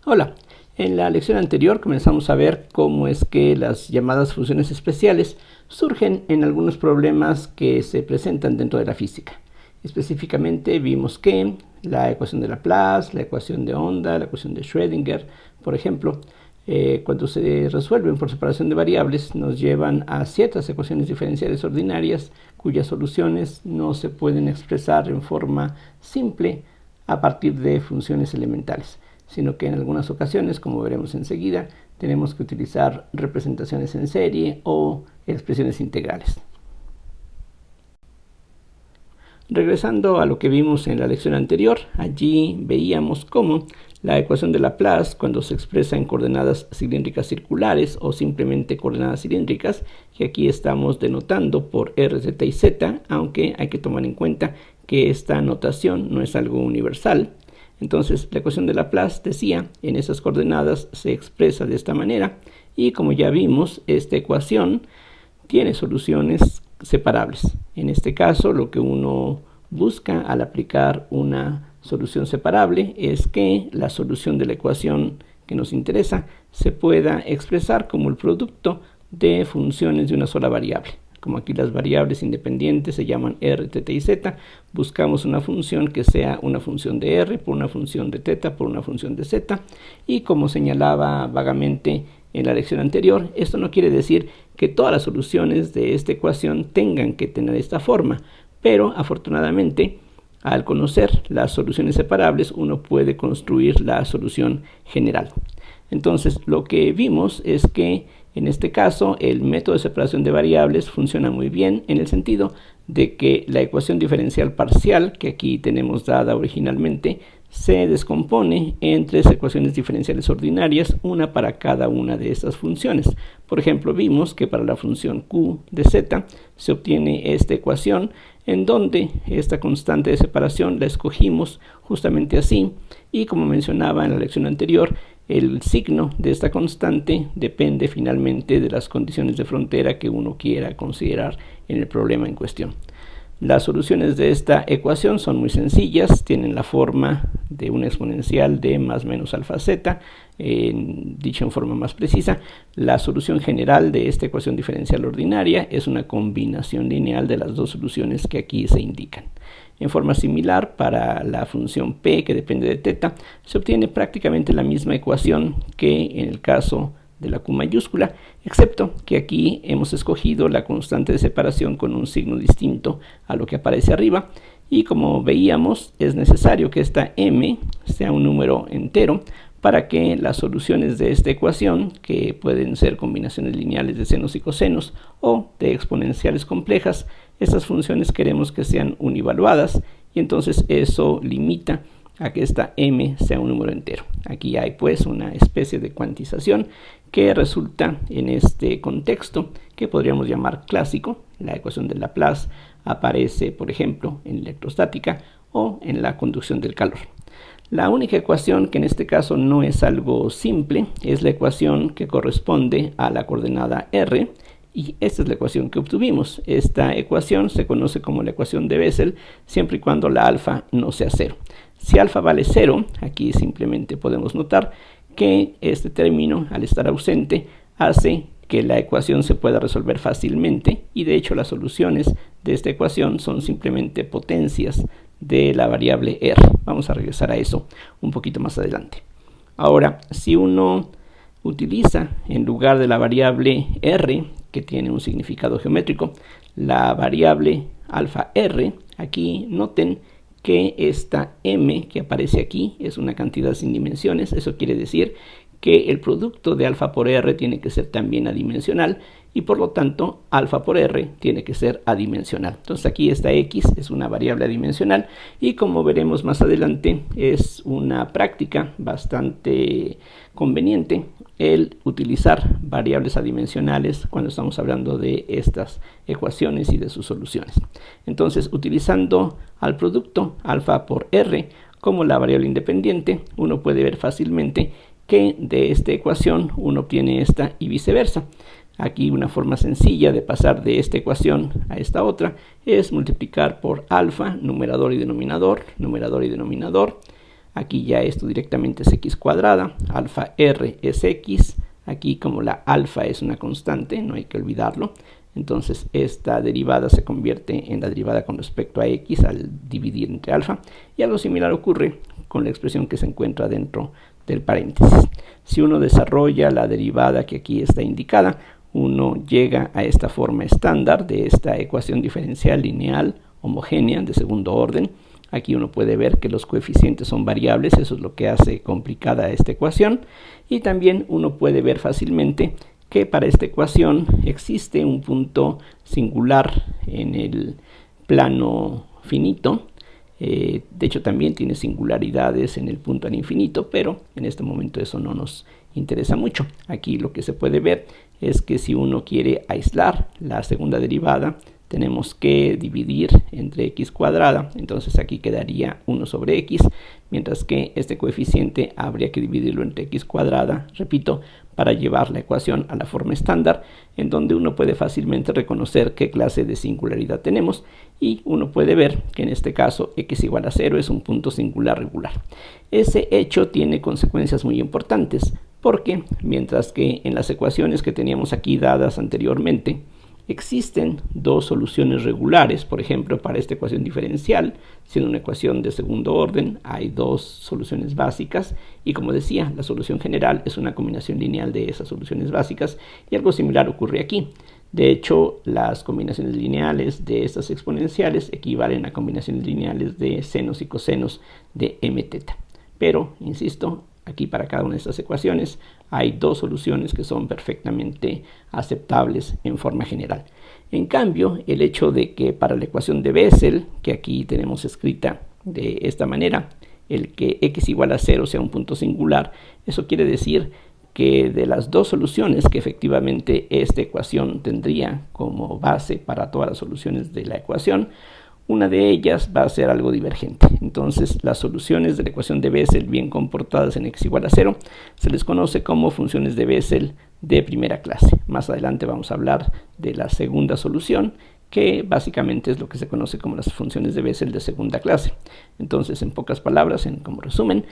Hola, en la lección anterior comenzamos a ver cómo es que las llamadas funciones especiales surgen en algunos problemas que se presentan dentro de la física. Específicamente vimos que la ecuación de Laplace, la ecuación de onda, la ecuación de Schrödinger, por ejemplo, cuando se resuelven por separación de variables, nos llevan a ciertas ecuaciones diferenciales ordinarias cuyas soluciones no se pueden expresar en forma simple a partir de funciones elementales, sino que en algunas ocasiones, como veremos enseguida, tenemos que utilizar representaciones en serie o expresiones integrales. Regresando a lo que vimos en la lección anterior, allí veíamos cómo la ecuación de Laplace, cuando se expresa en coordenadas cilíndricas circulares o simplemente coordenadas cilíndricas, que aquí estamos denotando por r, z y z, aunque hay que tomar en cuenta que esta notación no es algo universal. Entonces, la ecuación de Laplace decía, en esas coordenadas se expresa de esta manera, y como ya vimos, esta ecuación tiene soluciones separables. En este caso, lo que uno busca al aplicar una solución separable es que la solución de la ecuación que nos interesa se pueda expresar como el producto de funciones de una sola variable. Como aquí las variables independientes se llaman r, θ y z, buscamos una función que sea una función de r por una función de θ por una función de z, y como señalaba vagamente en la lección anterior, esto no quiere decir que todas las soluciones de esta ecuación tengan que tener esta forma, pero afortunadamente al conocer las soluciones separables uno puede construir la solución general. Entonces lo que vimos es que en este caso el método de separación de variables funciona muy bien en el sentido de que la ecuación diferencial parcial que aquí tenemos dada originalmente se descompone en tres ecuaciones diferenciales ordinarias, una para cada una de estas funciones. Por ejemplo, vimos que para la función q de z se obtiene esta ecuación en donde esta constante de separación la escogimos justamente así, y como mencionaba en la lección anterior, el signo de esta constante depende finalmente de las condiciones de frontera que uno quiera considerar en el problema en cuestión. Las soluciones de esta ecuación son muy sencillas, tienen la forma de una exponencial de más menos alfa z, dicho en forma más precisa. La solución general de esta ecuación diferencial ordinaria es una combinación lineal de las dos soluciones que aquí se indican. En forma similar, para la función p, que depende de θ, se obtiene prácticamente la misma ecuación que en el caso de la q mayúscula, excepto que aquí hemos escogido la constante de separación con un signo distinto a lo que aparece arriba, y como veíamos es necesario que esta m sea un número entero para que las soluciones de esta ecuación, que pueden ser combinaciones lineales de senos y cosenos o de exponenciales complejas, estas funciones queremos que sean univaluadas, y entonces eso limita a que esta m sea un número entero. Aquí hay pues una especie de cuantización que resulta en este contexto que podríamos llamar clásico. La ecuación de Laplace aparece, por ejemplo, en electrostática o en la conducción del calor. La única ecuación que en este caso no es algo simple es la ecuación que corresponde a la coordenada r, y esta es la ecuación que obtuvimos. Esta ecuación se conoce como la ecuación de Bessel siempre y cuando la alfa no sea 0. Si alfa vale 0, aquí simplemente podemos notar que este término, al estar ausente, hace que la ecuación se pueda resolver fácilmente, y de hecho las soluciones de esta ecuación son simplemente potencias de la variable r. Vamos a regresar a eso un poquito más adelante. Ahora, si uno utiliza en lugar de la variable r, que tiene un significado geométrico, la variable alfa r, aquí noten que esta m que aparece aquí es una cantidad sin dimensiones. Eso quiere decir que el producto de alfa por r tiene que ser también adimensional, y por lo tanto alfa por r tiene que ser adimensional. Entonces aquí esta x es una variable adimensional, y como veremos más adelante es una práctica bastante conveniente el utilizar variables adimensionales cuando estamos hablando de estas ecuaciones y de sus soluciones. Entonces, utilizando al producto alfa por r como la variable independiente, uno puede ver fácilmente que de esta ecuación uno obtiene esta y viceversa. Aquí una forma sencilla de pasar de esta ecuación a esta otra es multiplicar por alfa, numerador y denominador, Aquí ya esto directamente es x cuadrada, alfa r es x, aquí como la alfa es una constante, no hay que olvidarlo, entonces esta derivada se convierte en la derivada con respecto a x al dividir entre alfa, y algo similar ocurre con la expresión que se encuentra dentro del paréntesis. Si uno desarrolla la derivada que aquí está indicada, uno llega a esta forma estándar de esta ecuación diferencial lineal homogénea de segundo orden. Aquí uno puede ver que los coeficientes son variables, eso es lo que hace complicada esta ecuación, y también uno puede ver fácilmente que para esta ecuación existe un punto singular en el plano finito. De hecho también tiene singularidades en el punto al infinito, pero en este momento eso no nos interesa mucho. Aquí lo que se puede ver es que si uno quiere aislar la segunda derivada, tenemos que dividir entre x cuadrada, entonces aquí quedaría 1 sobre x, mientras que este coeficiente habría que dividirlo entre x cuadrada, repito, para llevar la ecuación a la forma estándar, en donde uno puede fácilmente reconocer qué clase de singularidad tenemos, y uno puede ver que en este caso x igual a 0 es un punto singular regular. Ese hecho tiene consecuencias muy importantes, porque mientras que en las ecuaciones que teníamos aquí dadas anteriormente, existen dos soluciones regulares, por ejemplo, para esta ecuación diferencial, siendo una ecuación de segundo orden, hay dos soluciones básicas, y como decía, la solución general es una combinación lineal de esas soluciones básicas, y algo similar ocurre aquí. De hecho, las combinaciones lineales de estas exponenciales equivalen a combinaciones lineales de senos y cosenos de mθ. Pero, insisto, aquí para cada una de estas ecuaciones hay dos soluciones que son perfectamente aceptables en forma general. En cambio, el hecho de que para la ecuación de Bessel, que aquí tenemos escrita de esta manera, el que x igual a 0 sea un punto singular, eso quiere decir que de las dos soluciones que efectivamente esta ecuación tendría como base para todas las soluciones de la ecuación, una de ellas va a ser algo divergente. Entonces, las soluciones de la ecuación de Bessel bien comportadas en x igual a 0 se les conoce como funciones de Bessel de primera clase. Más adelante vamos a hablar de la segunda solución, que básicamente es lo que se conoce como las funciones de Bessel de segunda clase. Entonces, en pocas palabras, como resumen,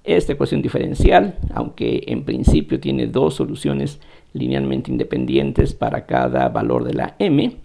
esta ecuación diferencial, aunque en principio tiene dos soluciones linealmente independientes para cada valor de la m,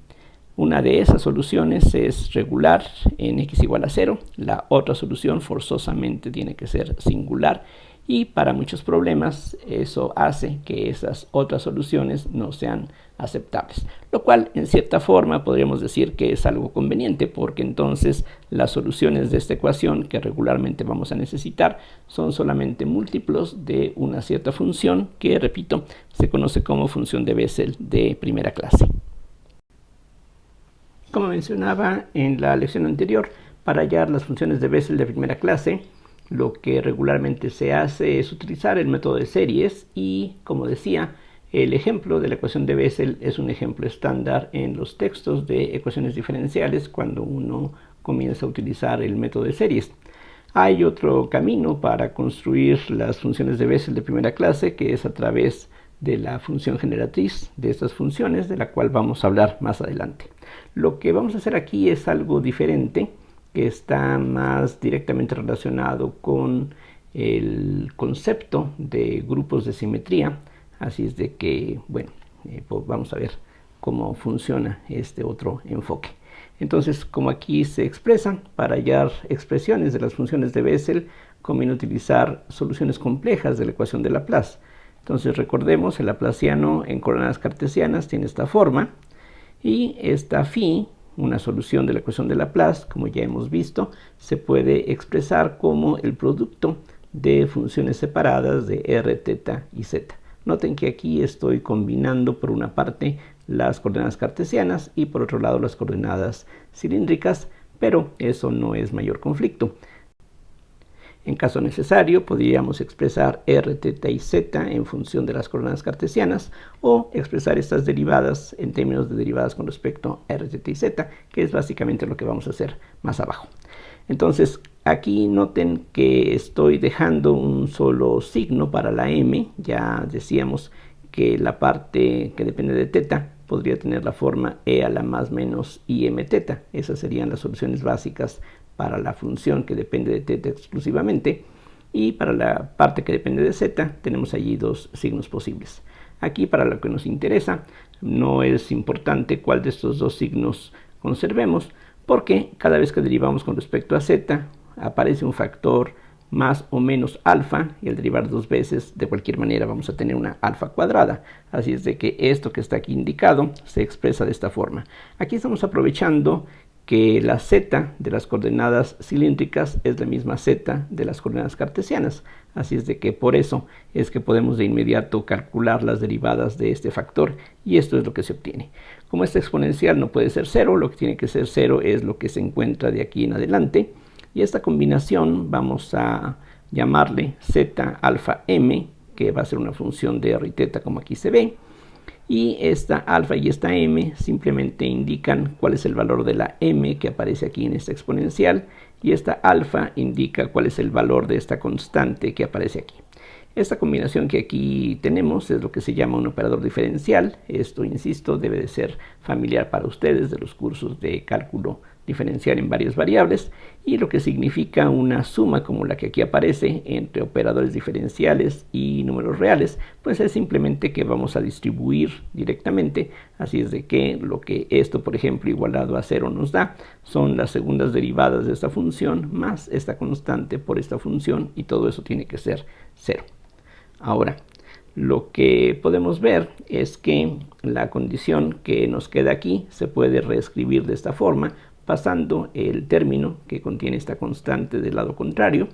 una de esas soluciones es regular en x igual a 0, la otra solución forzosamente tiene que ser singular, y para muchos problemas eso hace que esas otras soluciones no sean aceptables, lo cual en cierta forma podríamos decir que es algo conveniente, porque entonces las soluciones de esta ecuación que regularmente vamos a necesitar son solamente múltiplos de una cierta función que, repito, se conoce como función de Bessel de primera clase. Como mencionaba en la lección anterior, para hallar las funciones de Bessel de primera clase, lo que regularmente se hace es utilizar el método de series y, como decía, el ejemplo de la ecuación de Bessel es un ejemplo estándar en los textos de ecuaciones diferenciales cuando uno comienza a utilizar el método de series. Hay otro camino para construir las funciones de Bessel de primera clase, que es a través de la función generatriz de estas funciones, de la cual vamos a hablar más adelante. Lo que vamos a hacer aquí es algo diferente, que está más directamente relacionado con el concepto de grupos de simetría. Así es de que, bueno, pues vamos a ver cómo funciona este otro enfoque. Entonces, como aquí se expresan, para hallar expresiones de las funciones de Bessel, conviene utilizar soluciones complejas de la ecuación de Laplace. Entonces recordemos, el laplaciano en coordenadas cartesianas tiene esta forma, y esta phi, una solución de la ecuación de Laplace, como ya hemos visto, se puede expresar como el producto de funciones separadas de r, θ y z. Noten que aquí estoy combinando por una parte las coordenadas cartesianas y por otro lado las coordenadas cilíndricas, pero eso no es mayor conflicto. En caso necesario, podríamos expresar r, θ y z en función de las coordenadas cartesianas, o expresar estas derivadas en términos de derivadas con respecto a r, θ y z, que es básicamente lo que vamos a hacer más abajo. Entonces, aquí noten que estoy dejando un solo signo para la m. Ya decíamos que la parte que depende de θ podría tener la forma e a la más menos imθ. Esas serían las soluciones básicas para la función que depende de θ exclusivamente. Y para la parte que depende de z, tenemos allí dos signos posibles. Aquí, para lo que nos interesa, no es importante cuál de estos dos signos conservemos, porque cada vez que derivamos con respecto a z, aparece un factor más o menos alfa, y al derivar dos veces, de cualquier manera vamos a tener una alfa cuadrada. Así es de que esto que está aquí indicado se expresa de esta forma. Aquí estamos aprovechando que la z de las coordenadas cilíndricas es la misma z de las coordenadas cartesianas. Así es de que por eso es que podemos de inmediato calcular las derivadas de este factor, y esto es lo que se obtiene. Como esta exponencial no puede ser 0, lo que tiene que ser 0 es lo que se encuentra de aquí en adelante. Y esta combinación vamos a llamarle z alfa m, que va a ser una función de r y θ como aquí se ve. Y esta alfa y esta m simplemente indican cuál es el valor de la m que aparece aquí en esta exponencial, y esta alfa indica cuál es el valor de esta constante que aparece aquí. Esta combinación que aquí tenemos es lo que se llama un operador diferencial. Esto, insisto, debe de ser familiar para ustedes de los cursos de cálculo diferencial en varias variables, y lo que significa una suma como la que aquí aparece entre operadores diferenciales y números reales, pues es simplemente que vamos a distribuir directamente. Así es de que lo que esto, por ejemplo, igualado a 0 nos da son las segundas derivadas de esta función más esta constante por esta función, y todo eso tiene que ser 0. Ahora, lo que podemos ver es que la condición que nos queda aquí se puede reescribir de esta forma, pasando el término que contiene esta constante del lado contrario,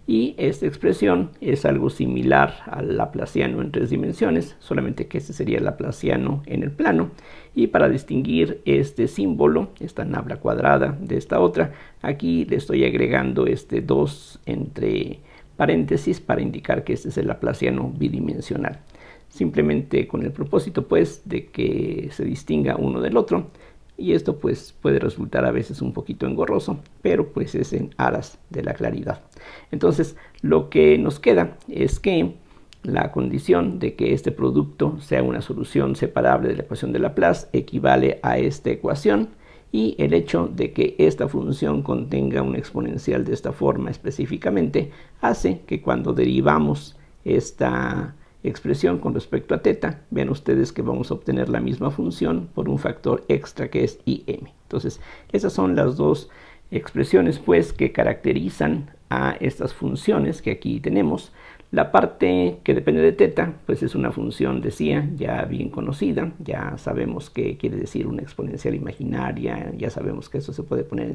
y esta expresión es algo similar al laplaciano en 3 dimensiones, solamente que este sería el laplaciano en el plano. Y para distinguir este símbolo, esta nabla cuadrada de esta otra, aquí le estoy agregando este 2 entre paréntesis para indicar que este es el laplaciano bidimensional, simplemente con el propósito pues de que se distinga uno del otro. Y esto pues puede resultar a veces un poquito engorroso, pero pues es en aras de la claridad. Entonces lo que nos queda es que la condición de que este producto sea una solución separable de la ecuación de Laplace equivale a esta ecuación, y el hecho de que esta función contenga una exponencial de esta forma específicamente hace que cuando derivamos esta expresión con respecto a θ, vean ustedes que vamos a obtener la misma función por un factor extra que es im. Entonces, esas son las dos expresiones pues que caracterizan a estas funciones que aquí tenemos. La parte que depende de θ pues es una función, decía, ya bien conocida. Ya sabemos qué quiere decir una exponencial imaginaria, ya sabemos que eso se puede poner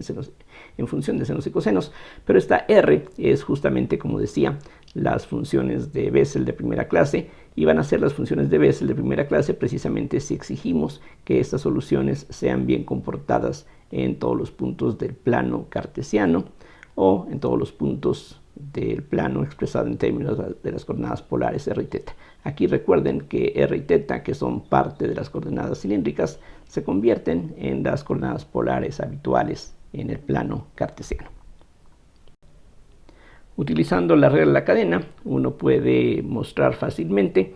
en función de senos y cosenos, pero esta r es justamente, como decía, las funciones de Bessel de primera clase, y van a ser las funciones de Bessel de primera clase precisamente si exigimos que estas soluciones sean bien comportadas en todos los puntos del plano cartesiano, o en todos los puntos del plano expresado en términos de las coordenadas polares r y θ. Aquí recuerden que r y θ, que son parte de las coordenadas cilíndricas, se convierten en las coordenadas polares habituales en el plano cartesiano. Utilizando la regla de la cadena, uno puede mostrar fácilmente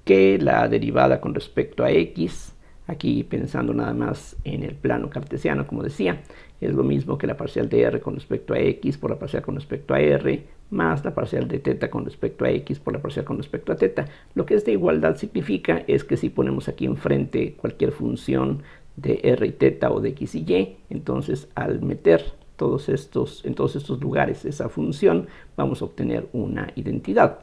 que la derivada con respecto a x, aquí pensando nada más en el plano cartesiano, como decía, es lo mismo que la parcial de r con respecto a x por la parcial con respecto a r, más la parcial de θ con respecto a x por la parcial con respecto a θ. Lo que esta igualdad significa es que si ponemos aquí enfrente cualquier función de r y θ o de x y y, entonces al meter en todos estos lugares esa función, vamos a obtener una identidad.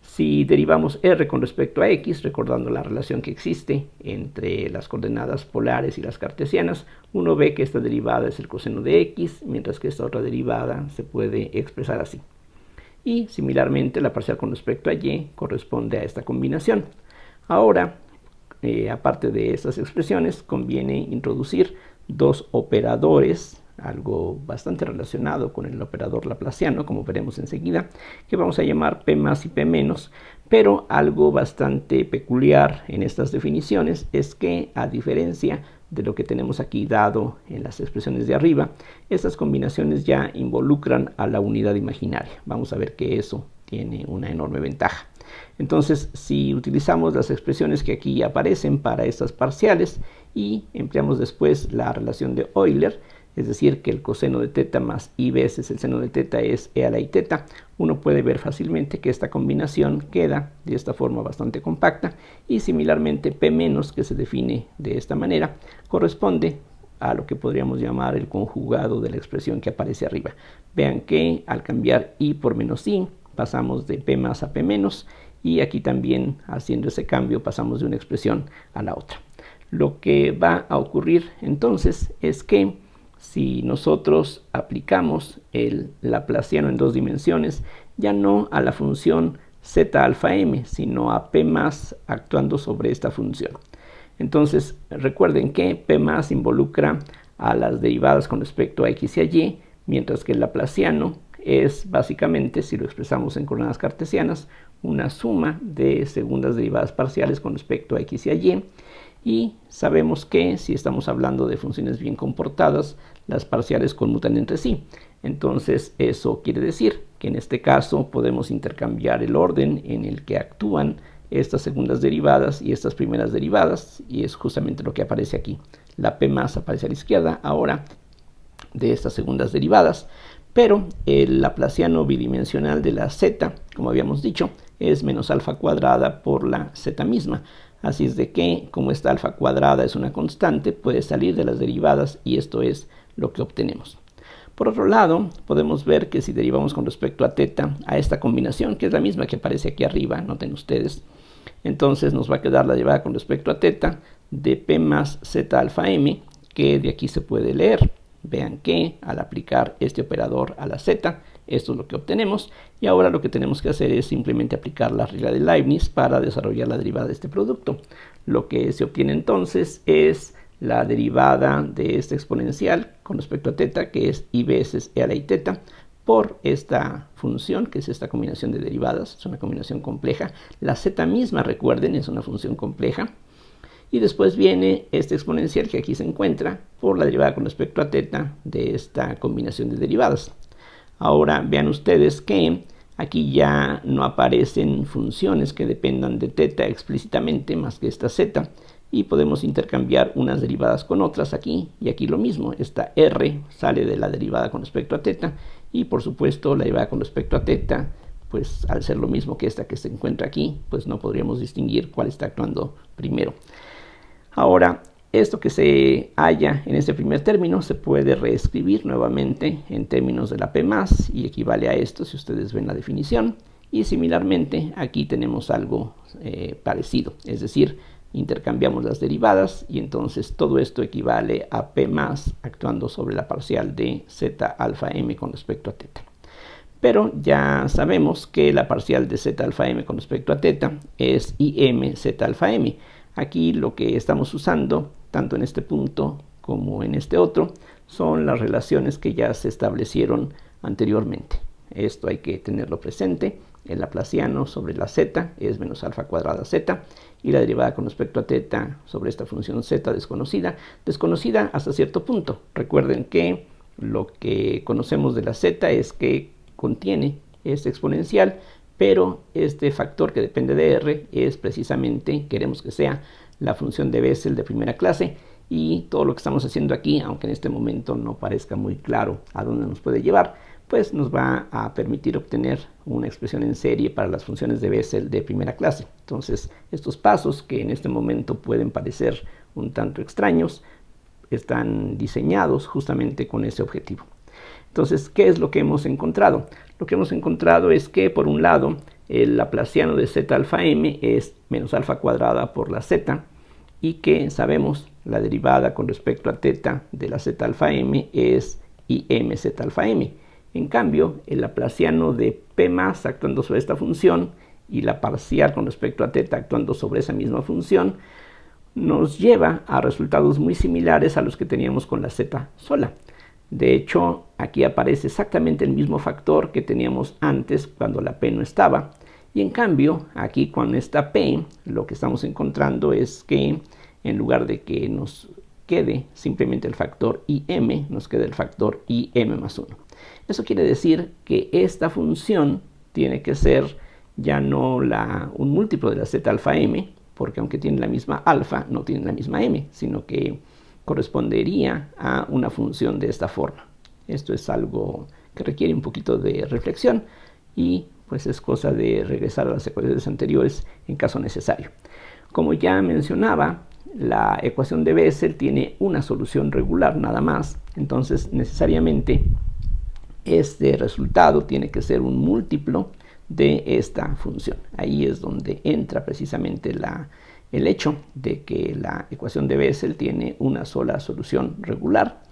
Si derivamos r con respecto a x, recordando la relación que existe entre las coordenadas polares y las cartesianas, uno ve que esta derivada es el coseno de x, mientras que esta otra derivada se puede expresar así. Y similarmente la parcial con respecto a y corresponde a esta combinación. Ahora, aparte de estas expresiones, conviene introducir dos operadores, algo bastante relacionado con el operador laplaciano, como veremos enseguida, que vamos a llamar p más y p menos, pero algo bastante peculiar en estas definiciones es que, a diferencia de lo que tenemos aquí dado en las expresiones de arriba, estas combinaciones ya involucran a la unidad imaginaria. Vamos a ver que eso tiene una enorme ventaja. Entonces, si utilizamos las expresiones que aquí aparecen para estas parciales y empleamos después la relación de Euler, es decir, que el coseno de teta más i veces el seno de teta es e a la i teta, uno puede ver fácilmente que esta combinación queda de esta forma bastante compacta, y similarmente p menos, que se define de esta manera, corresponde a lo que podríamos llamar el conjugado de la expresión que aparece arriba. Vean que al cambiar i por menos i, pasamos de p más a p menos, y aquí también, haciendo ese cambio, pasamos de una expresión a la otra. Lo que va a ocurrir entonces es que si nosotros aplicamos el laplaciano en dos dimensiones, ya no a la función z alfa m, sino a p más actuando sobre esta función. Entonces recuerden que p más involucra a las derivadas con respecto a x y a y, mientras que el laplaciano es básicamente, si lo expresamos en coordenadas cartesianas, una suma de segundas derivadas parciales con respecto a x y a y. Y sabemos que si estamos hablando de funciones bien comportadas, las parciales conmutan entre sí. Entonces eso quiere decir que en este caso podemos intercambiar el orden en el que actúan estas segundas derivadas y estas primeras derivadas, y es justamente lo que aparece aquí. La p más aparece a la izquierda ahora de estas segundas derivadas, pero el laplaciano bidimensional de la z, como habíamos dicho, es menos alfa cuadrada por la z misma. Así es de que, como esta alfa cuadrada es una constante, puede salir de las derivadas, y esto es lo que obtenemos. Por otro lado, podemos ver que si derivamos con respecto a teta a esta combinación, que es la misma que aparece aquí arriba, noten ustedes, entonces nos va a quedar la derivada con respecto a teta de p más z alfa m, que de aquí se puede leer. Vean que al aplicar este operador a la z, esto es lo que obtenemos, y ahora lo que tenemos que hacer es simplemente aplicar la regla de Leibniz para desarrollar la derivada de este producto. Lo que se obtiene entonces es la derivada de esta exponencial con respecto a teta, que es i veces e a la i teta, por esta función, que es esta combinación de derivadas, es una combinación compleja. La z misma, recuerden, es una función compleja. Y después viene este exponencial que aquí se encuentra por la derivada con respecto a teta de esta combinación de derivadas. Ahora vean ustedes que aquí ya no aparecen funciones que dependan de teta explícitamente más que esta z, y podemos intercambiar unas derivadas con otras aquí, y aquí lo mismo. Esta r sale de la derivada con respecto a teta, y por supuesto la derivada con respecto a teta, pues al ser lo mismo que esta que se encuentra aquí, pues no podríamos distinguir cuál está actuando primero. Ahora, esto que se halla en este primer término se puede reescribir nuevamente en términos de la p más, y equivale a esto si ustedes ven la definición. Y similarmente aquí tenemos algo parecido, es decir, intercambiamos las derivadas, y entonces todo esto equivale a p más actuando sobre la parcial de z alfa m con respecto a teta. Pero ya sabemos que la parcial de z alfa m con respecto a teta es im z alfa m. Aquí lo que estamos usando, tanto en este punto como en este otro, son las relaciones que ya se establecieron anteriormente. Esto hay que tenerlo presente. El laplaciano sobre la z es menos alfa cuadrada z, y la derivada con respecto a teta sobre esta función z desconocida hasta cierto punto. Recuerden que lo que conocemos de la z es que contiene este exponencial, pero este factor que depende de r es precisamente, queremos que sea la función de Bessel de primera clase, y todo lo que estamos haciendo aquí, aunque en este momento no parezca muy claro a dónde nos puede llevar, pues nos va a permitir obtener una expresión en serie para las funciones de Bessel de primera clase. Entonces, estos pasos, que en este momento pueden parecer un tanto extraños, están diseñados justamente con ese objetivo. Entonces, ¿qué es lo que hemos encontrado? Lo que hemos encontrado es que, por un lado, el laplaciano de z alfa m es menos alfa cuadrada por la z, y que sabemos la derivada con respecto a teta de la z alfa m es im z alfa m. En cambio, el laplaciano de p más actuando sobre esta función y la parcial con respecto a teta actuando sobre esa misma función nos lleva a resultados muy similares a los que teníamos con la z sola. De hecho, aquí aparece exactamente el mismo factor que teníamos antes cuando la p no estaba, y en cambio aquí con esta p lo que estamos encontrando es que en lugar de que nos quede simplemente el factor im, nos queda el factor im más 1. Eso quiere decir que esta función tiene que ser ya no un múltiplo de la z alfa m, porque aunque tiene la misma alfa, no tiene la misma m, sino que correspondería a una función de esta forma. Esto es algo que requiere un poquito de reflexión y pues es cosa de regresar a las ecuaciones anteriores en caso necesario. Como ya mencionaba, la ecuación de Bessel tiene una solución regular nada más, entonces necesariamente este resultado tiene que ser un múltiplo de esta función. Ahí es donde entra precisamente el hecho de que la ecuación de Bessel tiene una sola solución regular.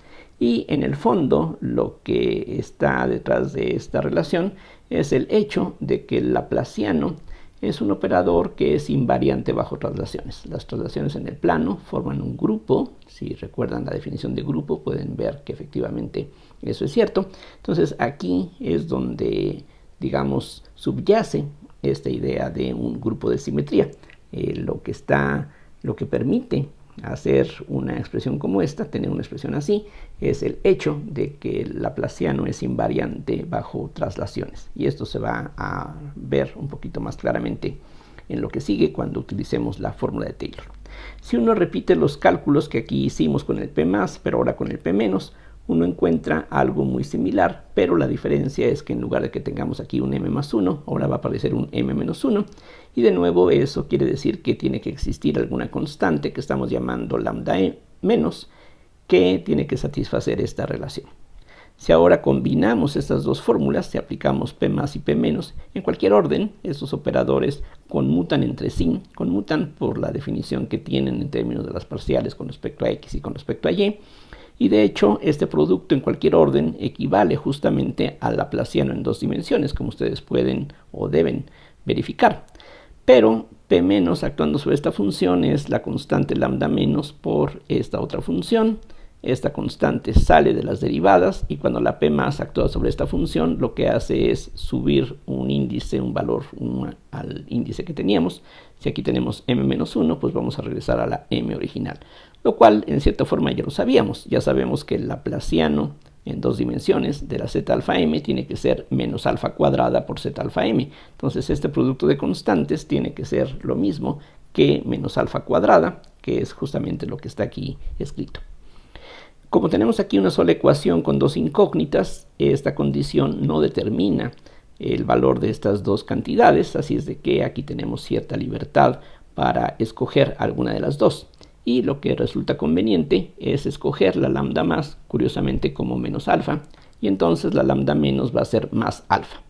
Y en el fondo lo que está detrás de esta relación es el hecho de que el laplaciano es un operador que es invariante bajo traslaciones. Las traslaciones en el plano forman un grupo. Si recuerdan la definición de grupo, pueden ver que efectivamente eso es cierto. Entonces aquí es donde, digamos, subyace esta idea de un grupo de simetría. Lo que permite hacer una expresión como esta, tener una expresión así, es el hecho de que el laplaciano es invariante bajo traslaciones. Y esto se va a ver un poquito más claramente en lo que sigue cuando utilicemos la fórmula de Taylor. Si uno repite los cálculos que aquí hicimos con el P+, pero ahora con el P-, uno encuentra algo muy similar, pero la diferencia es que en lugar de que tengamos aquí un m+1, ahora va a aparecer un m-1, y de nuevo eso quiere decir que tiene que existir alguna constante que estamos llamando lambda menos, que tiene que satisfacer esta relación. Si ahora combinamos estas dos fórmulas, si aplicamos P+ y P-, en cualquier orden, estos operadores conmutan entre sí, conmutan por la definición que tienen en términos de las parciales con respecto a x y con respecto a y, y de hecho este producto en cualquier orden equivale justamente al laplaciano en dos dimensiones, como ustedes pueden o deben verificar. Pero P- actuando sobre esta función es la constante lambda menos por esta otra función. Esta constante sale de las derivadas y cuando la P+ actúa sobre esta función lo que hace es subir un índice, un valor al índice que teníamos. Si aquí tenemos m-1, pues vamos a regresar a la m original, lo cual en cierta forma ya lo sabíamos. Ya sabemos que el laplaciano en dos dimensiones de la z alfa m tiene que ser menos alfa cuadrada por z alfa m. Entonces este producto de constantes tiene que ser lo mismo que menos alfa cuadrada, que es justamente lo que está aquí escrito. Como tenemos aquí una sola ecuación con dos incógnitas, esta condición no determina el valor de estas dos cantidades, así es de que aquí tenemos cierta libertad para escoger alguna de las dos. Y lo que resulta conveniente es escoger la lambda más, curiosamente como menos alfa, y entonces la lambda menos va a ser más alfa.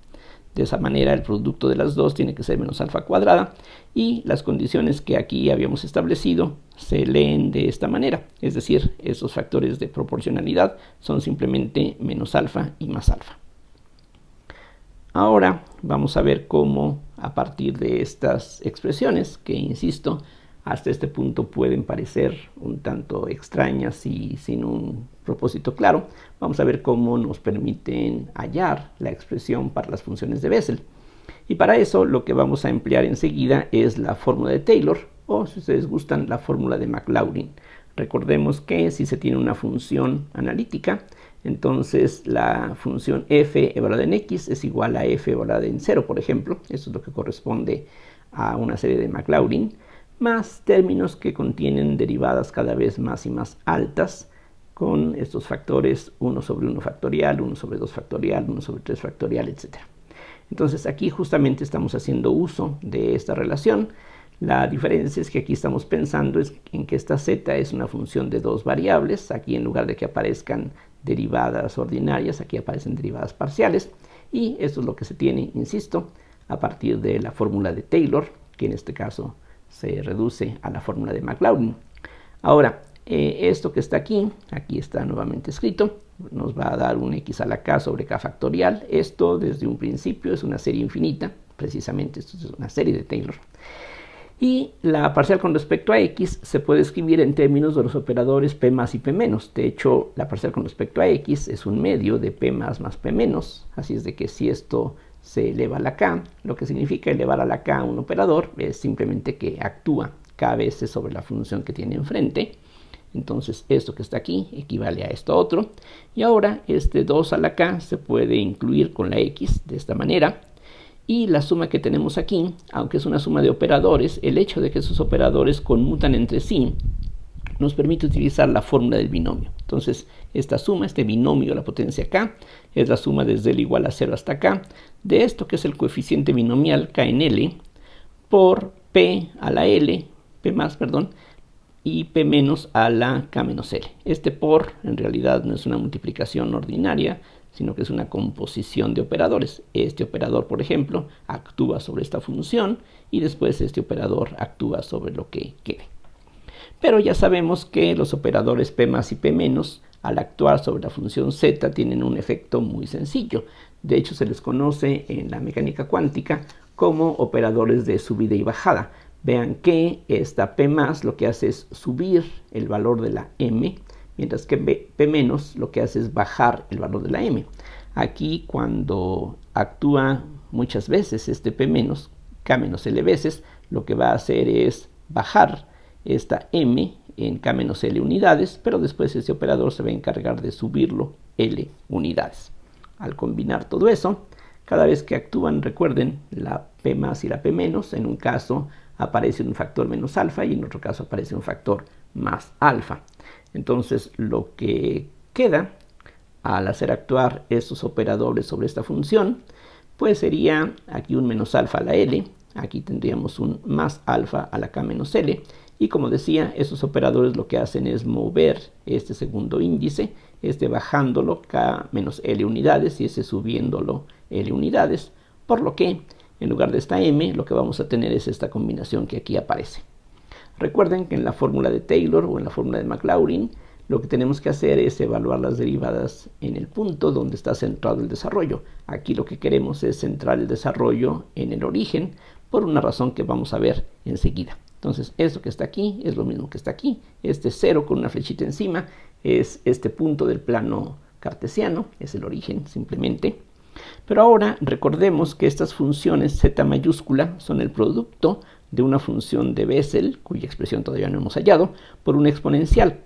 De esa manera el producto de las dos tiene que ser menos alfa cuadrada y las condiciones que aquí habíamos establecido se leen de esta manera. Es decir, esos factores de proporcionalidad son simplemente menos alfa y más alfa. Ahora vamos a ver cómo a partir de estas expresiones, que insisto, hasta este punto pueden parecer un tanto extrañas y sin un propósito claro, vamos a ver cómo nos permiten hallar la expresión para las funciones de Bessel. Y para eso lo que vamos a emplear enseguida es la fórmula de Taylor, o si ustedes gustan, la fórmula de Maclaurin. Recordemos que si se tiene una función analítica, entonces la función f evaluada en x es igual a f evaluada en 0, por ejemplo. Eso es lo que corresponde a una serie de Maclaurin, más términos que contienen derivadas cada vez más y más altas, con estos factores 1 sobre 1 factorial, 1 sobre 2 factorial, 1 sobre 3 factorial, etc. Entonces aquí justamente estamos haciendo uso de esta relación. La diferencia es que aquí estamos pensando en que esta z es una función de dos variables. Aquí en lugar de que aparezcan derivadas ordinarias, aquí aparecen derivadas parciales. Y esto es lo que se tiene, insisto, a partir de la fórmula de Taylor, que en este caso se reduce a la fórmula de Maclaurin. Ahora, esto que está aquí está nuevamente escrito, nos va a dar un x a la k sobre k factorial. Esto desde un principio es una serie infinita, precisamente esto es una serie de Taylor. Y la parcial con respecto a x se puede escribir en términos de los operadores P+ y P-. De hecho, la parcial con respecto a x es un medio de P+ más P-. Así es de que si esto se eleva a la k, lo que significa elevar a la k un operador es simplemente que actúa k veces sobre la función que tiene enfrente. Entonces esto que está aquí equivale a esto otro. Y ahora este 2 a la k se puede incluir con la x de esta manera. Y la suma que tenemos aquí, aunque es una suma de operadores, el hecho de que esos operadores conmutan entre sí nos permite utilizar la fórmula del binomio. Entonces, esta suma, este binomio de la potencia k, es la suma desde L igual a 0 hasta k, de esto que es el coeficiente binomial k en L, por p a la L, p más, perdón, y p menos a la k menos L. Este por, en realidad, no es una multiplicación ordinaria, sino que es una composición de operadores. Este operador, por ejemplo, actúa sobre esta función, y después este operador actúa sobre lo que quede. Pero ya sabemos que los operadores p más y p menos, al actuar sobre la función z, tienen un efecto muy sencillo. De hecho, se les conoce en la mecánica cuántica como operadores de subida y bajada. Vean que esta p más lo que hace es subir el valor de la m, mientras que p menos lo que hace es bajar el valor de la m. Aquí, cuando actúa muchas veces este p menos, k menos l veces, lo que va a hacer es bajar esta m en k menos l unidades, pero después este operador se va a encargar de subirlo l unidades. Al combinar todo eso, cada vez que actúan, recuerden, la p más y la p menos, en un caso aparece un factor menos alfa y en otro caso aparece un factor más alfa. Entonces, lo que queda al hacer actuar estos operadores sobre esta función, pues sería aquí un menos alfa a la l, aquí tendríamos un más alfa a la k menos l, y como decía, esos operadores lo que hacen es mover este segundo índice, este bajándolo k menos l unidades y ese subiéndolo l unidades, por lo que en lugar de esta m lo que vamos a tener es esta combinación que aquí aparece. Recuerden que en la fórmula de Taylor o en la fórmula de Maclaurin lo que tenemos que hacer es evaluar las derivadas en el punto donde está centrado el desarrollo. Aquí lo que queremos es centrar el desarrollo en el origen por una razón que vamos a ver enseguida. Entonces, esto que está aquí es lo mismo que está aquí. Este 0 con una flechita encima es este punto del plano cartesiano, es el origen simplemente. Pero ahora recordemos que estas funciones z mayúscula son el producto de una función de Bessel, cuya expresión todavía no hemos hallado, por una exponencial.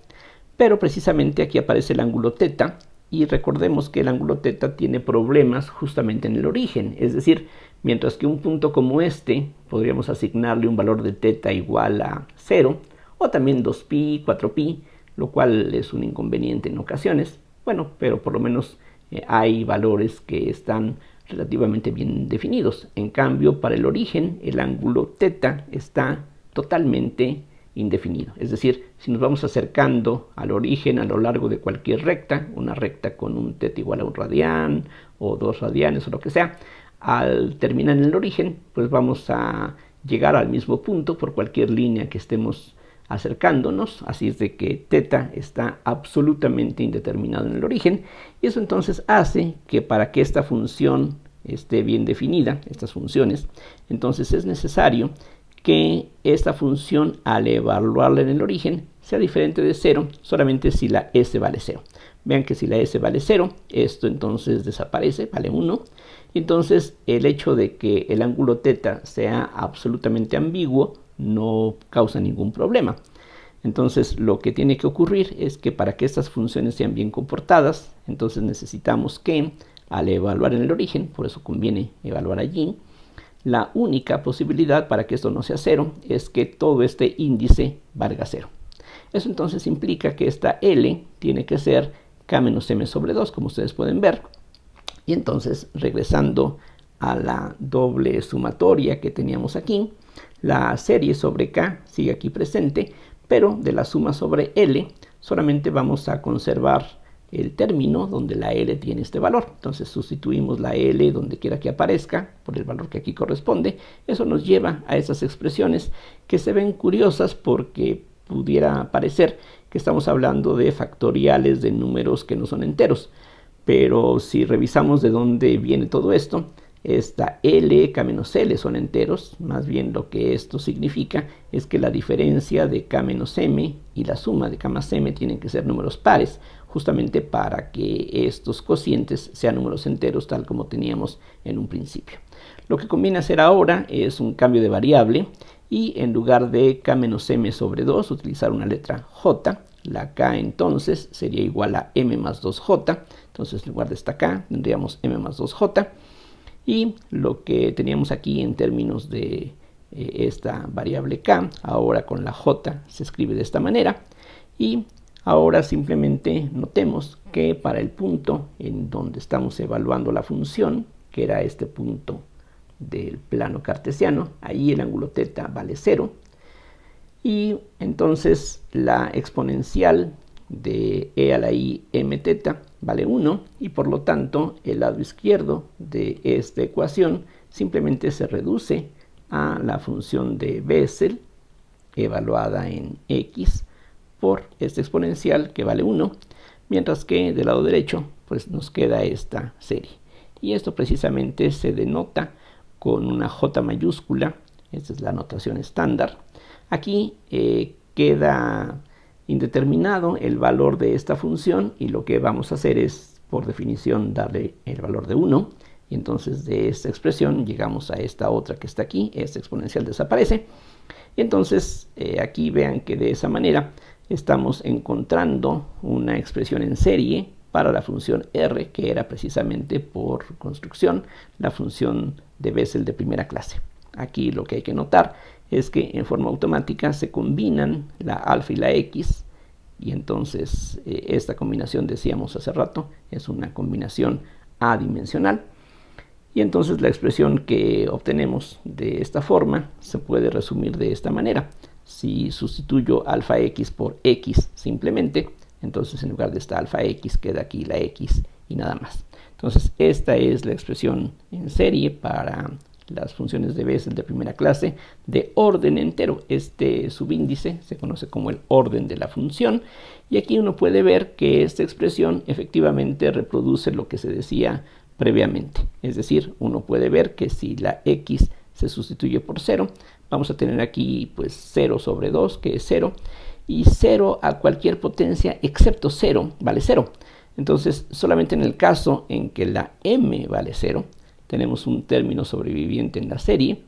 Pero precisamente aquí aparece el ángulo θ, y recordemos que el ángulo θ tiene problemas justamente en el origen, es decir, mientras que un punto como este podríamos asignarle un valor de θ igual a 0, o también 2π, 4π, lo cual es un inconveniente en ocasiones. Bueno, pero por lo menos hay valores que están relativamente bien definidos. En cambio, para el origen, el ángulo θ está totalmente indefinido. Es decir, si nos vamos acercando al origen a lo largo de cualquier recta, una recta con un θ igual a 1 radián o 2 radianes o lo que sea, al terminar en el origen, pues vamos a llegar al mismo punto por cualquier línea que estemos acercándonos, así es de que θ está absolutamente indeterminado en el origen, y eso entonces hace que para que esta función esté bien definida, estas funciones, entonces es necesario que esta función al evaluarla en el origen sea diferente de 0 solamente si la s vale 0. Vean que si la s vale 0, esto entonces desaparece, vale 1. Entonces el hecho de que el ángulo θ sea absolutamente ambiguo no causa ningún problema. Entonces lo que tiene que ocurrir es que para que estas funciones sean bien comportadas, entonces necesitamos que al evaluar en el origen, por eso conviene evaluar allí, la única posibilidad para que esto no sea 0 es que todo este índice valga 0. Eso entonces implica que esta L tiene que ser k menos m sobre 2, como ustedes pueden ver. Y entonces, regresando a la doble sumatoria que teníamos aquí, la serie sobre k sigue aquí presente, pero de la suma sobre L solamente vamos a conservar el término donde la L tiene este valor. Entonces sustituimos la L donde quiera que aparezca por el valor que aquí corresponde. Eso nos lleva a esas expresiones que se ven curiosas porque pudiera parecer que estamos hablando de factoriales de números que no son enteros. Pero si revisamos de dónde viene todo esto, esta L, K menos L son enteros. Más bien lo que esto significa es que la diferencia de K menos M y la suma de K más M tienen que ser números pares, justamente para que estos cocientes sean números enteros tal como teníamos en un principio. Lo que conviene hacer ahora es un cambio de variable y en lugar de K menos M sobre 2 utilizar una letra J. La K entonces sería igual a M más 2J. Entonces en lugar de esta K tendríamos M más 2J. Y lo que teníamos aquí en términos de esta variable K, ahora con la J se escribe de esta manera. Y ahora simplemente notemos que para el punto en donde estamos evaluando la función, que era este punto del plano cartesiano, ahí el ángulo θ vale 0. Y entonces la exponencial de e a la i mθ vale 1, y por lo tanto el lado izquierdo de esta ecuación simplemente se reduce a la función de Bessel evaluada en x por esta exponencial que vale 1, mientras que del lado derecho pues nos queda esta serie. Y esto precisamente se denota con una j mayúscula, esta es la notación estándar. Aquí queda indeterminado el valor de esta función, y lo que vamos a hacer es, por definición, darle el valor de 1, y entonces de esta expresión llegamos a esta otra que está aquí, esta exponencial desaparece, y entonces aquí vean que de esa manera estamos encontrando una expresión en serie para la función r, que era precisamente por construcción la función de Bessel de primera clase. Aquí lo que hay que notar es que en forma automática se combinan la alfa y la x, y entonces esta combinación, decíamos hace rato, es una combinación adimensional, y entonces la expresión que obtenemos de esta forma se puede resumir de esta manera. Si sustituyo alfa x por x simplemente, entonces en lugar de esta alfa x queda aquí la x y nada más. Entonces esta es la expresión en serie para las funciones de Bessel de primera clase de orden entero. Este subíndice se conoce como el orden de la función, y aquí uno puede ver que esta expresión efectivamente reproduce lo que se decía previamente. Es decir, uno puede ver que si la x se sustituye por 0, vamos a tener aquí pues 0 sobre 2, que es 0, y 0 a cualquier potencia excepto 0 vale 0. Entonces, solamente en el caso en que la m vale 0, tenemos un término sobreviviente en la serie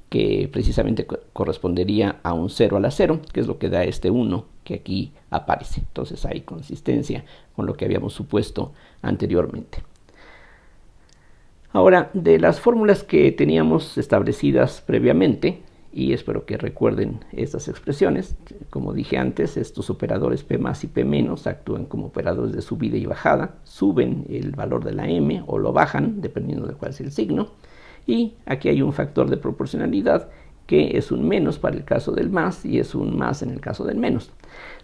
que precisamente correspondería a un 0 a la 0, que es lo que da este 1 que aquí aparece. Entonces hay consistencia con lo que habíamos supuesto anteriormente. Ahora, de las fórmulas que teníamos establecidas previamente, y espero que recuerden estas expresiones, como dije antes, estos operadores P más y P menos actúan como operadores de subida y bajada, suben el valor de la m o lo bajan, dependiendo de cuál es el signo, y aquí hay un factor de proporcionalidad que es un menos para el caso del más y es un más en el caso del menos.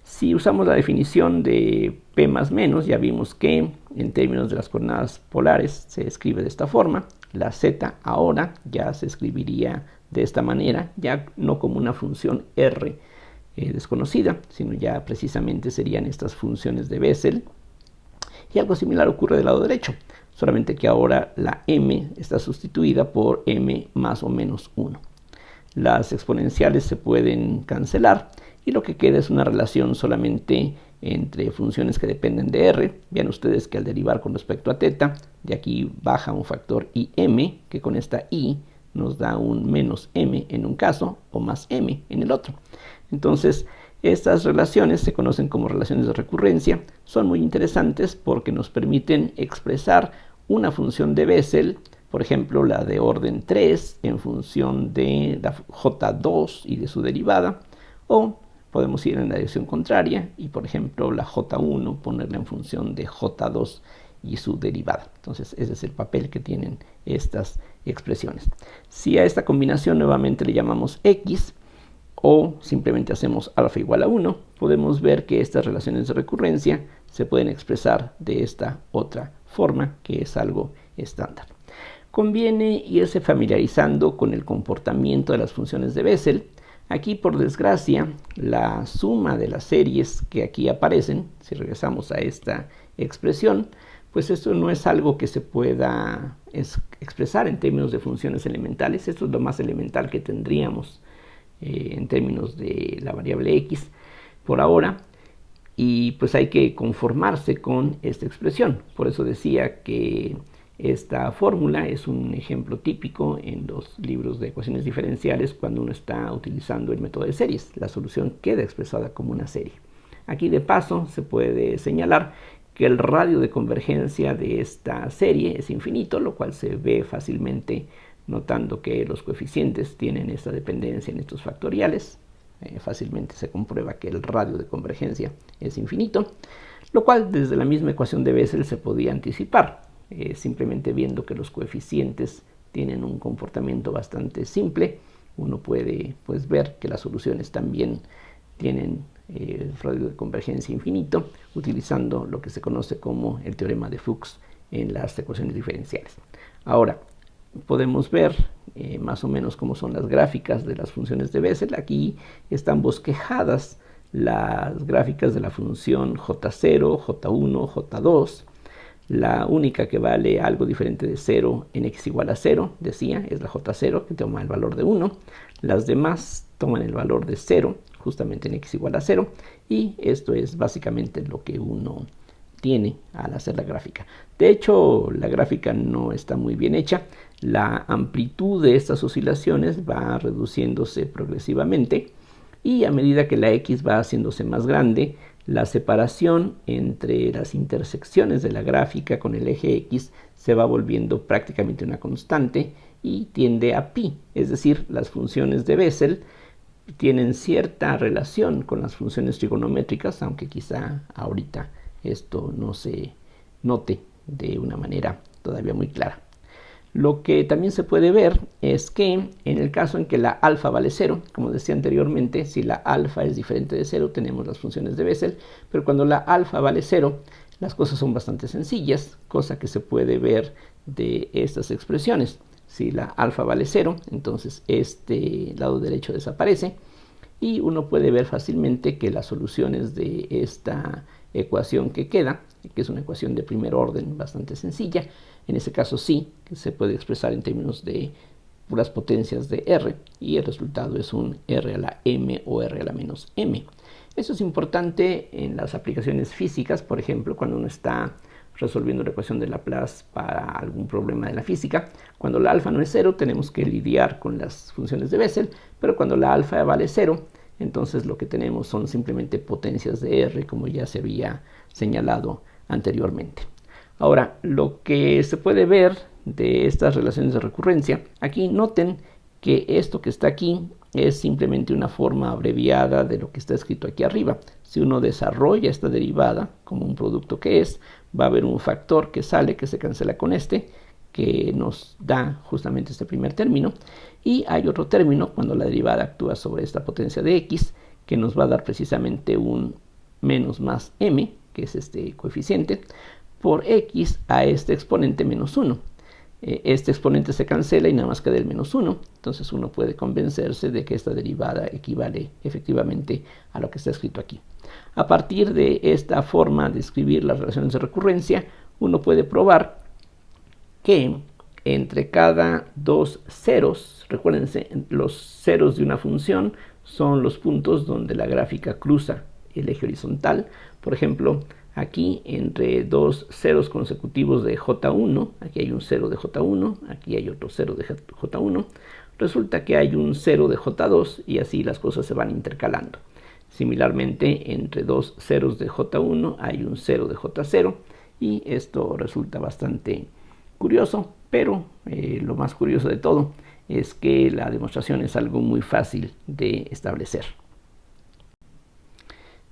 Si usamos la definición de P más menos, ya vimos que en términos de las coordenadas polares se escribe de esta forma. La z ahora ya se escribiría de esta manera, ya no como una función r desconocida, sino ya precisamente serían estas funciones de Bessel. Y algo similar ocurre del lado derecho, solamente que ahora la m está sustituida por m más o menos 1. Las exponenciales se pueden cancelar y lo que queda es una relación solamente entre funciones que dependen de r. Vean ustedes que al derivar con respecto a θ, de aquí baja un factor im, que con esta i nos da un menos m en un caso o más m en el otro. Entonces, estas relaciones se conocen como relaciones de recurrencia. Son muy interesantes porque nos permiten expresar una función de Bessel, por ejemplo la de orden 3 en función de la j2 y de su derivada, o podemos ir en la dirección contraria y por ejemplo la j1 ponerla en función de j2 y su derivada. Entonces ese es el papel que tienen estas expresiones. Si a esta combinación nuevamente le llamamos x, o simplemente hacemos alfa igual a 1, podemos ver que estas relaciones de recurrencia se pueden expresar de esta otra forma, que es algo estándar. Conviene irse familiarizando con el comportamiento de las funciones de Bessel. Aquí, por desgracia, la suma de las series que aquí aparecen, si regresamos a esta expresión, pues esto no es algo que se pueda expresar en términos de funciones elementales. Esto es lo más elemental que tendríamos en términos de la variable x por ahora, y pues hay que conformarse con esta expresión. Por eso decía que esta fórmula es un ejemplo típico en los libros de ecuaciones diferenciales cuando uno está utilizando el método de series. La solución queda expresada como una serie. Aquí de paso se puede señalar que el radio de convergencia de esta serie es infinito, lo cual se ve fácilmente notando que los coeficientes tienen esta dependencia en estos factoriales. fácilmente se comprueba que el radio de convergencia es infinito, lo cual desde la misma ecuación de Bessel se podía anticipar, simplemente viendo que los coeficientes tienen un comportamiento bastante simple. Uno puede pues, ver que las soluciones también tienen radio de convergencia infinito, utilizando lo que se conoce como el teorema de Fuchs en las ecuaciones diferenciales. Ahora, podemos ver más o menos cómo son las gráficas de las funciones de Bessel. Aquí están bosquejadas las gráficas de la función J0, J1, J2. La única que vale algo diferente de 0 en x igual a 0, decía, es la J0, que toma el valor de 1. Las demás toman el valor de 0, justamente en x igual a 0. Y esto es básicamente lo que uno tiene al hacer la gráfica. De hecho, la gráfica no está muy bien hecha. La amplitud de estas oscilaciones va reduciéndose progresivamente y a medida que la x va haciéndose más grande, la separación entre las intersecciones de la gráfica con el eje x se va volviendo prácticamente una constante y tiende a pi, es decir, las funciones de Bessel tienen cierta relación con las funciones trigonométricas, aunque quizá ahorita esto no se note de una manera todavía muy clara. Lo que también se puede ver es que en el caso en que la alfa vale 0, como decía anteriormente, si la alfa es diferente de 0 tenemos las funciones de Bessel, pero cuando la alfa vale 0 las cosas son bastante sencillas, cosa que se puede ver de estas expresiones. Si la alfa vale 0, entonces este lado derecho desaparece y uno puede ver fácilmente que las soluciones de esta ecuación que queda, que es una ecuación de primer orden bastante sencilla, en ese caso sí, que se puede expresar en términos de puras potencias de R, y el resultado es un R a la M o R a la menos M. Eso es importante en las aplicaciones físicas, por ejemplo, cuando uno está resolviendo la ecuación de Laplace para algún problema de la física. Cuando la alfa no es 0, tenemos que lidiar con las funciones de Bessel, pero cuando la alfa vale 0, entonces lo que tenemos son simplemente potencias de R, como ya se había señalado anteriormente. Ahora, lo que se puede ver de estas relaciones de recurrencia, aquí noten que esto que está aquí es simplemente una forma abreviada de lo que está escrito aquí arriba. Si uno desarrolla esta derivada como un producto que es, va a haber un factor que sale, que se cancela con este, que nos da justamente este primer término, y hay otro término cuando la derivada actúa sobre esta potencia de x, que nos va a dar precisamente un menos más m, que es este coeficiente, por x a este exponente menos 1. Este exponente se cancela y nada más queda el menos 1, entonces uno puede convencerse de que esta derivada equivale efectivamente a lo que está escrito aquí. A partir de esta forma de escribir las relaciones de recurrencia, uno puede probar que entre cada dos ceros, recuérdense, los ceros de una función son los puntos donde la gráfica cruza el eje horizontal. Por ejemplo, aquí entre dos ceros consecutivos de J1, aquí hay un 0 de J1, aquí hay otro 0 de J1, resulta que hay un 0 de J2 y así las cosas se van intercalando. Similarmente, entre dos ceros de J1 hay un 0 de J0 y esto resulta bastante curioso, pero lo más curioso de todo es que la demostración es algo muy fácil de establecer.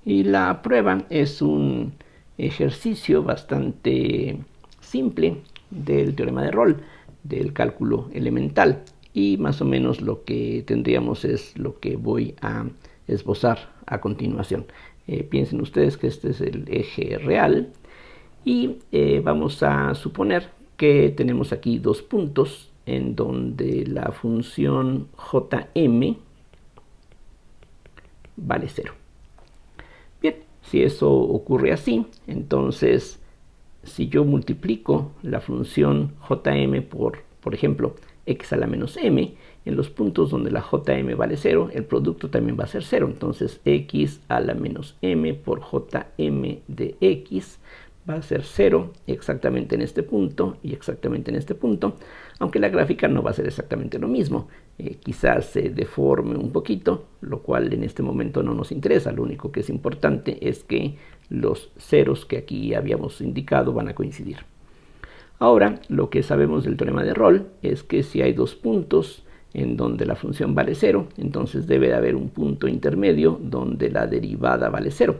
Y la prueba es un ejercicio bastante simple del teorema de Rolle, del cálculo elemental, y más o menos lo que tendríamos es lo que voy a esbozar a continuación. Piensen ustedes que este es el eje real y vamos a suponer que tenemos aquí dos puntos en donde la función Jm vale 0. Bien, si eso ocurre así, entonces si yo multiplico la función Jm por ejemplo, x a la menos m, en los puntos donde la Jm vale 0, el producto también va a ser 0. Entonces x a la menos m por Jm de x va a ser 0 exactamente en este punto y exactamente en este punto, aunque la gráfica no va a ser exactamente lo mismo. Quizás se deforme un poquito, lo cual en este momento no nos interesa. Lo único que es importante es que los ceros que aquí habíamos indicado van a coincidir. Ahora, lo que sabemos del teorema de Rolle es que si hay dos puntos en donde la función vale 0, entonces debe de haber un punto intermedio donde la derivada vale 0.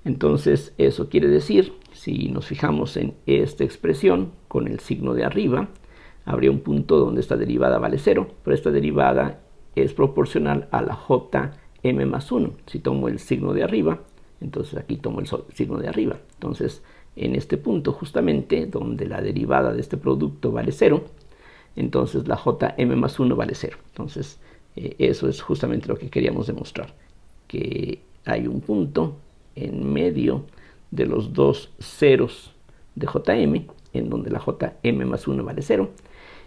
Entonces eso quiere decir, si nos fijamos en esta expresión con el signo de arriba, habría un punto donde esta derivada vale 0, pero esta derivada es proporcional a la jm más 1. Si tomo el signo de arriba, entonces aquí tomo el signo de arriba. Entonces, en este punto justamente donde la derivada de este producto vale 0, entonces la jm más 1 vale 0. Entonces, eso es justamente lo que queríamos demostrar, que hay un punto en medio de los dos ceros de jm, en donde la jm más 1 vale 0.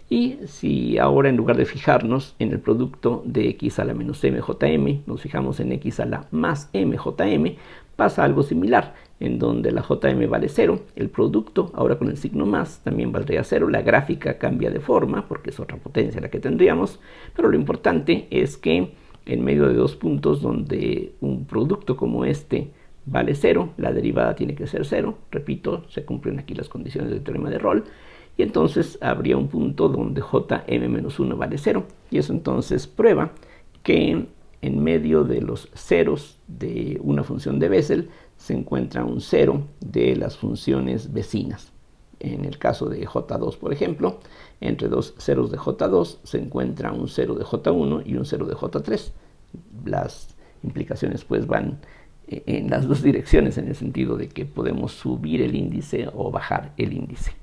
Y si ahora, en lugar de fijarnos en el producto de x a la menos mjm, nos fijamos en x a la más mjm, pasa algo similar, en donde la jm vale 0, el producto, ahora con el signo más, también valdría 0, la gráfica cambia de forma, porque es otra potencia la que tendríamos, pero lo importante es que en medio de dos puntos donde un producto como este vale 0, la derivada tiene que ser 0, repito, se cumplen aquí las condiciones del teorema de Rolle, y entonces habría un punto donde jm-1 vale 0, y eso entonces prueba que en medio de los ceros de una función de Bessel se encuentra un cero de las funciones vecinas. En el caso de J2, por ejemplo, entre dos ceros de J2 se encuentra un cero de J1 y un cero de J3. Las implicaciones pues van en las dos direcciones, en el sentido de que podemos subir el índice o bajar el índice.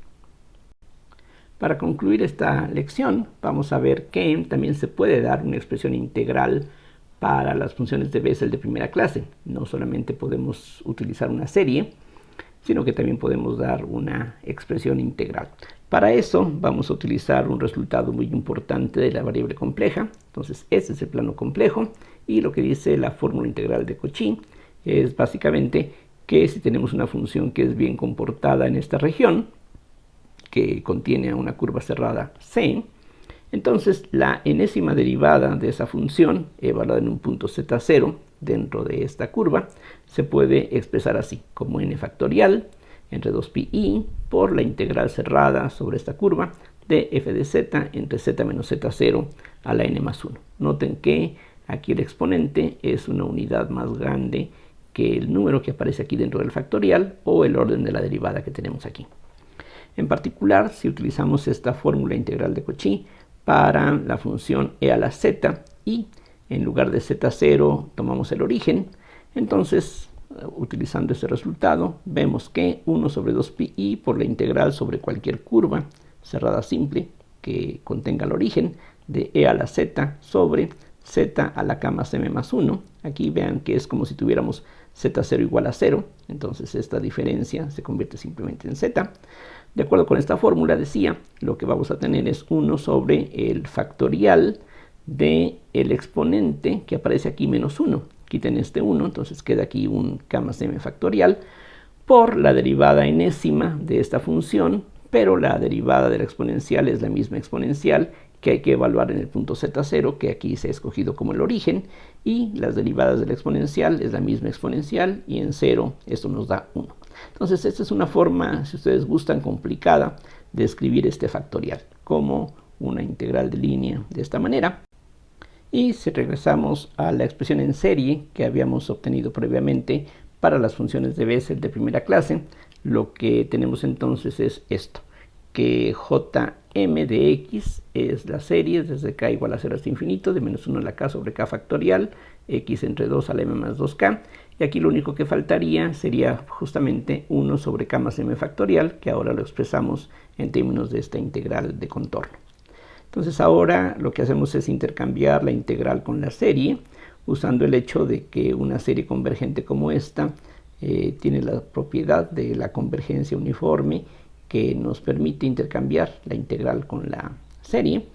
Para concluir esta lección, vamos a ver que también se puede dar una expresión integral para las funciones de Bessel de primera clase. No solamente podemos utilizar una serie, sino que también podemos dar una expresión integral. Para eso vamos a utilizar un resultado muy importante de la variable compleja. Entonces, este es el plano complejo, y lo que dice la fórmula integral de Cauchy es básicamente que si tenemos una función que es bien comportada en esta región, que contiene una curva cerrada C, entonces la enésima derivada de esa función, evaluada en un punto z0 dentro de esta curva, se puede expresar así, como n factorial entre 2pi por la integral cerrada sobre esta curva de f de z entre z menos z0 a la n más 1. Noten que aquí el exponente es una unidad más grande que el número que aparece aquí dentro del factorial o el orden de la derivada que tenemos aquí. En particular, si utilizamos esta fórmula integral de Cauchy para la función e a la z y en lugar de z0 tomamos el origen, entonces utilizando este resultado vemos que 1 sobre 2pi por la integral sobre cualquier curva cerrada simple que contenga el origen de e a la z sobre z a la k más m más 1. Aquí vean que es como si tuviéramos z0 igual a 0, entonces esta diferencia se convierte simplemente en z. De acuerdo con esta fórmula, decía, lo que vamos a tener es 1 sobre el factorial del exponente que aparece aquí menos 1. Quiten este 1, entonces queda aquí un k más m factorial por la derivada enésima de esta función, pero la derivada de la exponencial es la misma exponencial que hay que evaluar en el punto z0, que aquí se ha escogido como el origen, y las derivadas de la exponencial es la misma exponencial, y en 0 esto nos da 1. Entonces esta es una forma, si ustedes gustan, complicada de escribir este factorial como una integral de línea de esta manera. Y si regresamos a la expresión en serie que habíamos obtenido previamente para las funciones de Bessel de primera clase, lo que tenemos entonces es esto, que jm de x es la serie desde k igual a 0 hasta infinito de menos 1 a la k sobre k factorial, x entre 2 a la m más 2k, y aquí lo único que faltaría sería justamente 1 sobre k más m factorial, que ahora lo expresamos en términos de esta integral de contorno. Entonces ahora lo que hacemos es intercambiar la integral con la serie, usando el hecho de que una serie convergente como esta tiene la propiedad de la convergencia uniforme, que nos permite intercambiar la integral con la serie.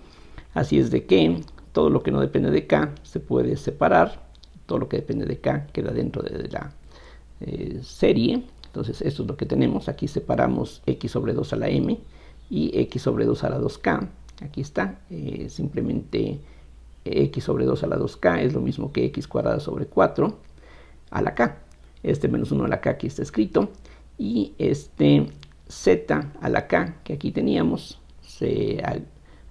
Así es de que todo lo que no depende de k se puede separar, todo lo que depende de k queda dentro de la serie. Entonces esto es lo que tenemos. Aquí separamos x sobre 2 a la m y x sobre 2 a la 2k. Aquí está, simplemente x sobre 2 a la 2k es lo mismo que x cuadrada sobre 4 a la k. Este menos 1 a la k aquí está escrito, y este z a la k que aquí teníamos se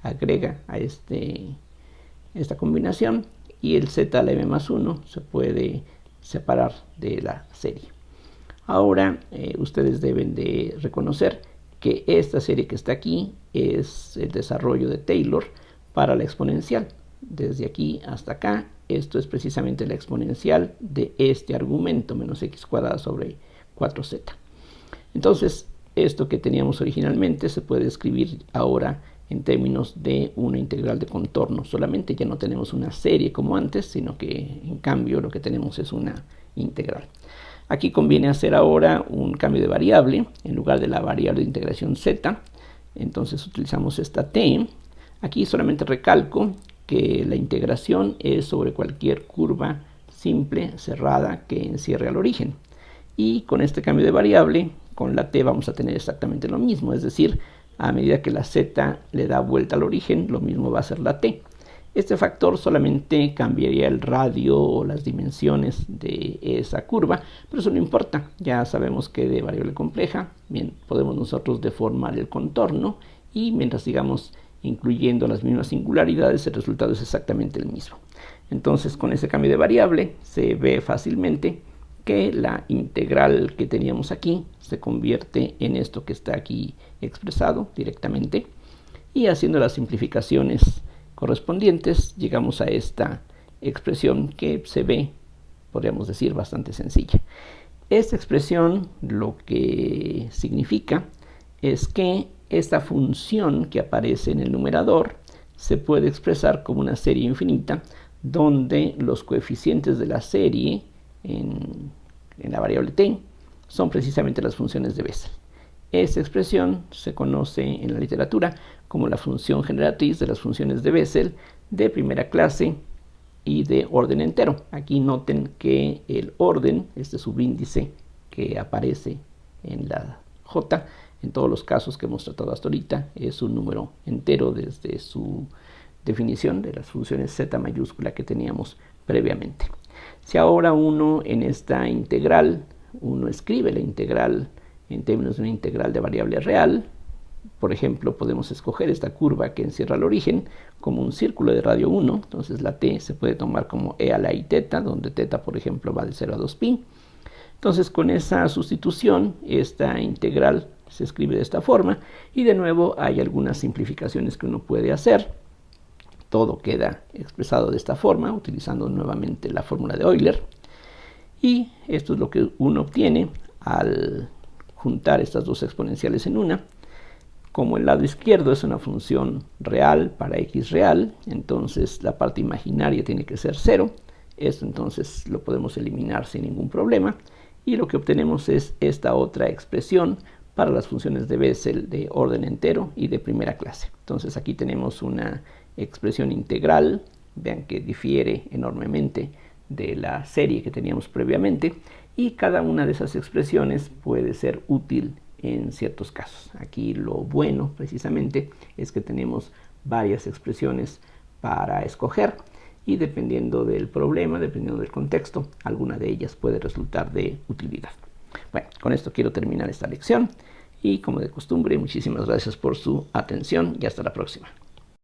agrega a este esta combinación, y el z a la m más 1 se puede separar de la serie. Ahora ustedes deben de reconocer que esta serie que está aquí es el desarrollo de Taylor para la exponencial. Desde aquí hasta acá, esto es precisamente la exponencial de este argumento, menos x cuadrada sobre 4z. Entonces, esto que teníamos originalmente se puede escribir ahora en términos de una integral de contorno. Solamente ya no tenemos una serie como antes, sino que en cambio lo que tenemos es una integral. Aquí conviene hacer ahora un cambio de variable. En lugar de la variable de integración z, entonces utilizamos esta t. Aquí solamente recalco que la integración es sobre cualquier curva simple cerrada que encierre al origen. Y con este cambio de variable, con la t vamos a tener exactamente lo mismo, es decir, a medida que la z le da vuelta al origen, lo mismo va a ser la t. Este factor solamente cambiaría el radio o las dimensiones de esa curva, pero eso no importa. Ya sabemos que de variable compleja, bien, podemos nosotros deformar el contorno y mientras sigamos incluyendo las mismas singularidades, el resultado es exactamente el mismo. Entonces, con ese cambio de variable se ve fácilmente que la integral que teníamos aquí se convierte en esto que está aquí expresado directamente, y haciendo las simplificaciones correspondientes llegamos a esta expresión que se ve, podríamos decir, bastante sencilla. Esta expresión lo que significa es que esta función que aparece en el numerador se puede expresar como una serie infinita donde los coeficientes de la serie en la variable t son precisamente las funciones de Bessel. Esta expresión se conoce en la literatura como la función generatriz de las funciones de Bessel de primera clase y de orden entero. Aquí noten que el orden, este subíndice que aparece en la j, en todos los casos que hemos tratado hasta ahorita, es un número entero desde su definición de las funciones z mayúscula que teníamos previamente. Si ahora uno en esta integral, uno escribe la integral en términos de una integral de variable real, por ejemplo, podemos escoger esta curva que encierra el origen como un círculo de radio 1, entonces la t se puede tomar como e a la i teta, donde teta, por ejemplo, va de 0 a 2pi. Entonces, con esa sustitución, esta integral se escribe de esta forma, y de nuevo hay algunas simplificaciones que uno puede hacer. Todo queda expresado de esta forma, utilizando nuevamente la fórmula de Euler. Y esto es lo que uno obtiene al juntar estas dos exponenciales en una. Como el lado izquierdo es una función real para x real, entonces la parte imaginaria tiene que ser 0. Esto entonces lo podemos eliminar sin ningún problema. Y lo que obtenemos es esta otra expresión para las funciones de Bessel de orden entero y de primera clase. Entonces aquí tenemos una expresión integral, vean que difiere enormemente de la serie que teníamos previamente, y cada una de esas expresiones puede ser útil en ciertos casos. Aquí lo bueno precisamente es que tenemos varias expresiones para escoger, y dependiendo del problema, dependiendo del contexto, alguna de ellas puede resultar de utilidad. Bueno, con esto quiero terminar esta lección, y como de costumbre, muchísimas gracias por su atención y hasta la próxima.